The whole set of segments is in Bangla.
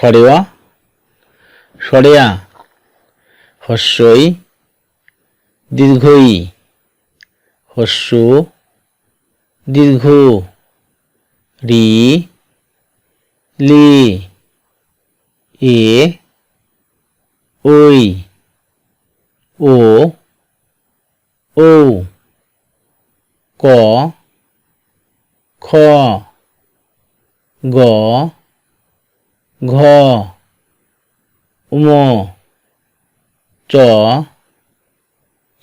সরেয়া সরেয়া হস্যই দীর্ঘই হস্য দীর্ঘ রি লি এ ওই ও ঔ ক খ গ ঘ উম চ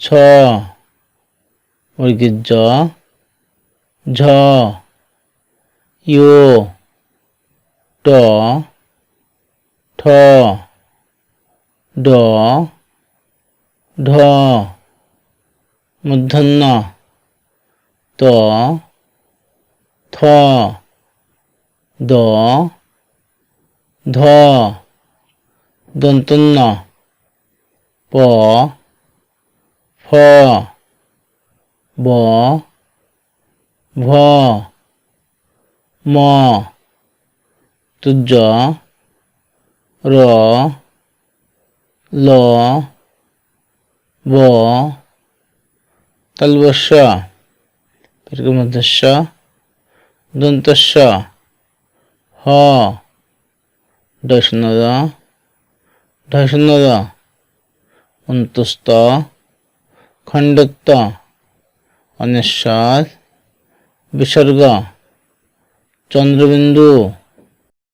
ছ জ ঝ ইয় ট ঠ ড ঢ মূর্ধন্য ত থ দ ধ দন্তন্য প ফ ব ভ ম তুজ র ল ব তালবস্য মধ্যস্য দন্তস্য হ ঢ অন্তস্থ খণ্ডত্ব অনিশ্বাস বিসর্গ চন্দ্রবিন্দু